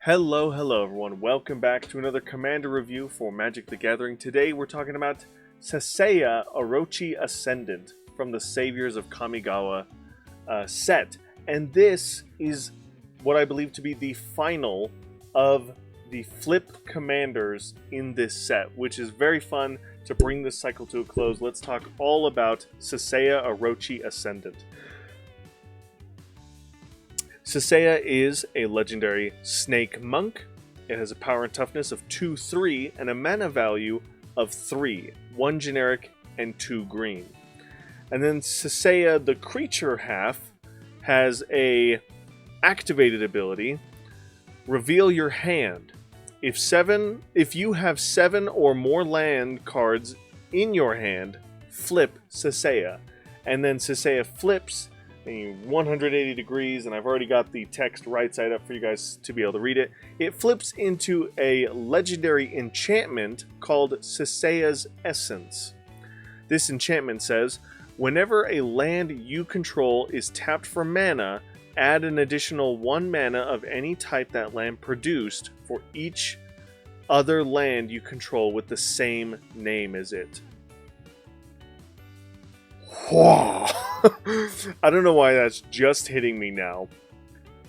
Hello everyone. Welcome back to another Commander review for Magic the Gathering. Today we're talking about Sasaya Orochi Ascendant from the Saviors of Kamigawa set. And this is what I believe to be the final of the flip commanders in this set, which is very fun to bring this cycle to a close. Let's talk all about Sasaya Orochi Ascendant. Sasaya is a legendary snake monk. It has a power and toughness of 2/3 and a mana value of 3, 1 generic and 2 green. And then Sasaya, the creature half, has a activated ability, reveal your hand. If you have 7 or more land cards in your hand, flip Sasaya. And then Sasaya flips 180 degrees, and I've already got the text right side up for you guys to be able to read it. It flips into a legendary enchantment called Sasaya's Essence. This enchantment says, whenever a land you control is tapped for mana, add an additional 1 mana of any type that land produced for each other land you control with the same name as it. Whoa! I don't know why that's just hitting me now.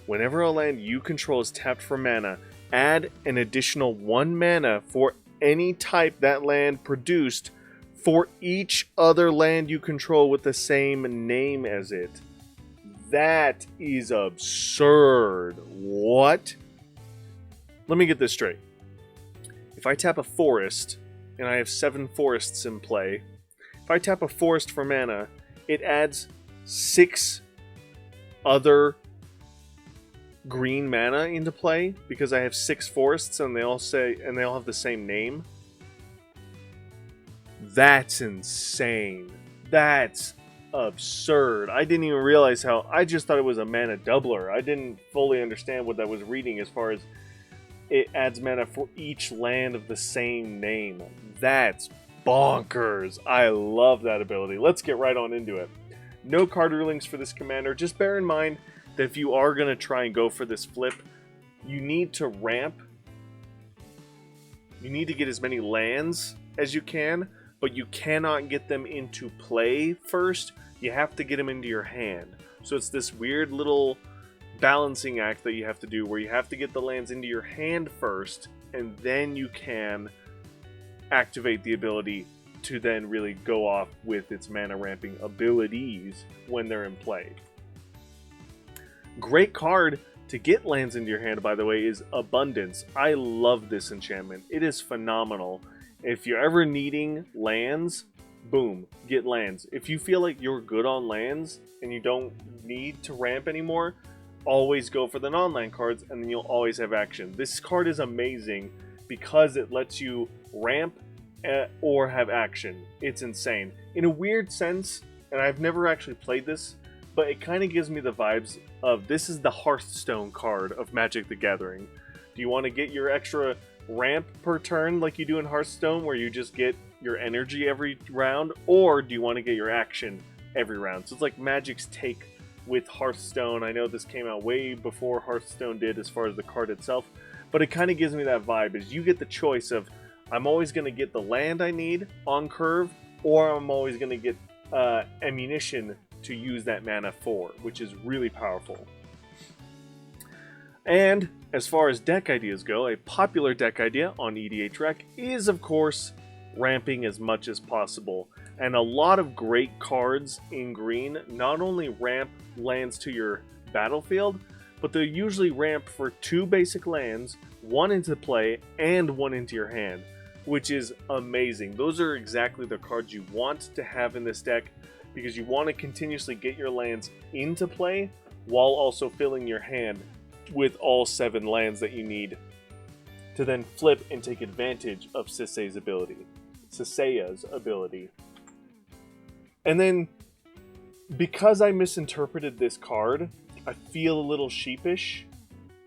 Whenever a land you control is tapped for mana, add an additional 1 mana for any type that land produced for each other land you control with the same name as it. That is absurd. What? Let me get this straight. If I tap a forest, and I have 7 forests in play, if I tap a forest for mana, it adds 6 other green mana into play because I have 6 forests and they all have the same name. That's insane. That's absurd. I didn't even realize I just thought it was a mana doubler. I didn't fully understand what that was reading as far as it adds mana for each land of the same name. That's bonkers. I love that ability. Let's get right on into it. No card rulings for this commander. Just bear in mind that if you are going to try and go for this flip, you need to ramp. You need to get as many lands as you can, but you cannot get them into play first. You have to get them into your hand. So it's this weird little balancing act that you have to do where you have to get the lands into your hand first, and then you can activate the ability to then really go off with its mana ramping abilities when they're in play. Great card to get lands into your hand, by the way, is Abundance. I love this enchantment. It is phenomenal. If you're ever needing lands, boom, get lands. If you feel like you're good on lands and you don't need to ramp anymore, always go for the non-land cards and then you'll always have action. This card is amazing because it lets you ramp or have action. It's insane. In a weird sense, and I've never actually played this, but it kind of gives me the vibes of this is the Hearthstone card of Magic the Gathering. Do you want to get your extra ramp per turn like you do in Hearthstone where you just get your energy every round, or do you want to get your action every round? So it's like Magic's take with Hearthstone. I know this came out way before Hearthstone did as far as the card itself, but it kind of gives me that vibe is you get the choice of I'm always going to get the land I need on curve, or I'm always going to get ammunition to use that mana for, which is really powerful. And as far as deck ideas go, a popular deck idea on EDH Rec is, of course, ramping as much as possible. And a lot of great cards in green not only ramp lands to your battlefield, but they usually ramp for 2 basic lands, 1 into play, and 1 into your hand, which is amazing. Those are exactly the cards you want to have in this deck because you want to continuously get your lands into play while also filling your hand with all 7 lands that you need to then flip and take advantage of Sasaya's ability. And then, because I misinterpreted this card, I feel a little sheepish,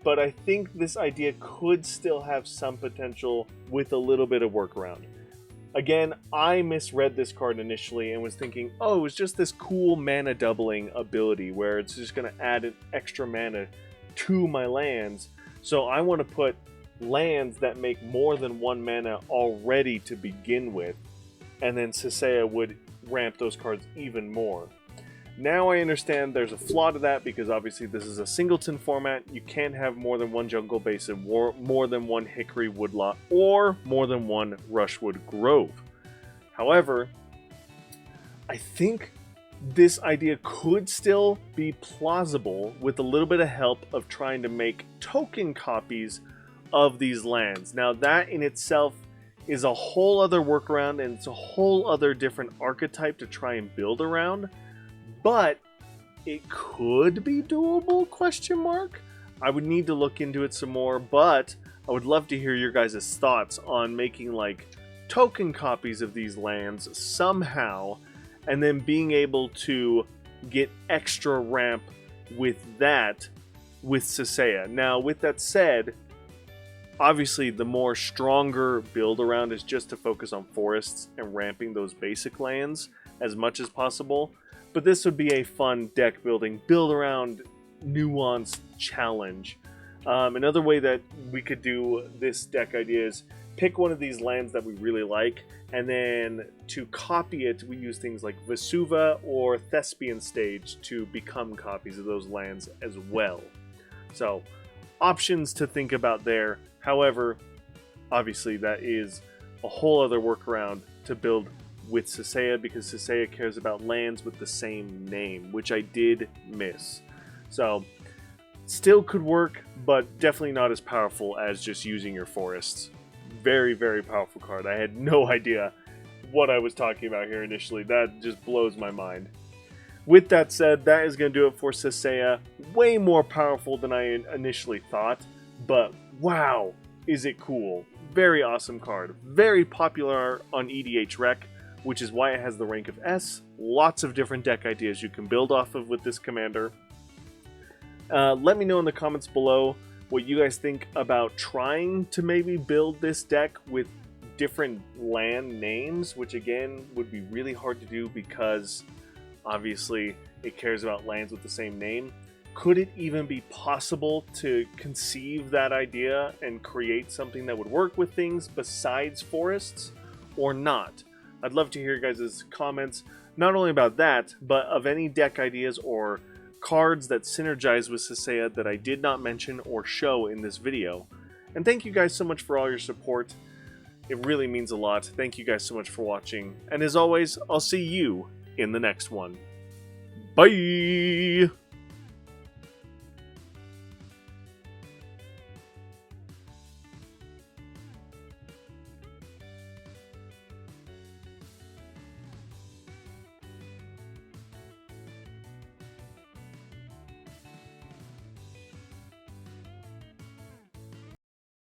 but I think this idea could still have some potential with a little bit of workaround. Again, I misread this card initially and was thinking, oh, it was just this cool mana doubling ability where it's just going to add an extra mana to my lands. So I want to put lands that make more than 1 mana already to begin with, and then Sasaya would ramp those cards even more. Now I understand there's a flaw to that because obviously this is a singleton format. You can't have more than 1 jungle basin, more than 1 hickory woodlot, or more than 1 rushwood grove. However, I think this idea could still be plausible with a little bit of help of trying to make token copies of these lands. Now that in itself is a whole other workaround, and it's a whole other different archetype to try and build around, but it could be doable, question mark? I would need to look into it some more, but I would love to hear your guys' thoughts on making like token copies of these lands somehow, and then being able to get extra ramp with that with Sasaya. Now, with that said, obviously the more stronger build around is just to focus on forests and ramping those basic lands as much as possible. But this would be a fun deck building, build around nuanced challenge. Another way that we could do this deck idea is pick one of these lands that we really like, and then to copy it, we use things like Vesuva or Thespian Stage to become copies of those lands as well. So, options to think about there. However, obviously that is a whole other workaround to build with Sasaya, because Sasaya cares about lands with the same name, which I did miss. So, still could work, but definitely not as powerful as just using your forests. Very, very powerful card. I had no idea what I was talking about here initially. That just blows my mind. With that said, that is going to do it for Sasaya. Way more powerful than I initially thought, but wow, is it cool. Very awesome card. Very popular on EDH Rec, which is why it has the rank of S. Lots of different deck ideas you can build off of with this commander. Let me know in the comments below what you guys think about trying to maybe build this deck with different land names, which again would be really hard to do because obviously it cares about lands with the same name. Could it even be possible to conceive that idea and create something that would work with things besides forests, or not? I'd love to hear your guys' comments, not only about that, but of any deck ideas or cards that synergize with Sasaya that I did not mention or show in this video. And thank you guys so much for all your support. It really means a lot. Thank you guys so much for watching. And as always, I'll see you in the next one. Bye!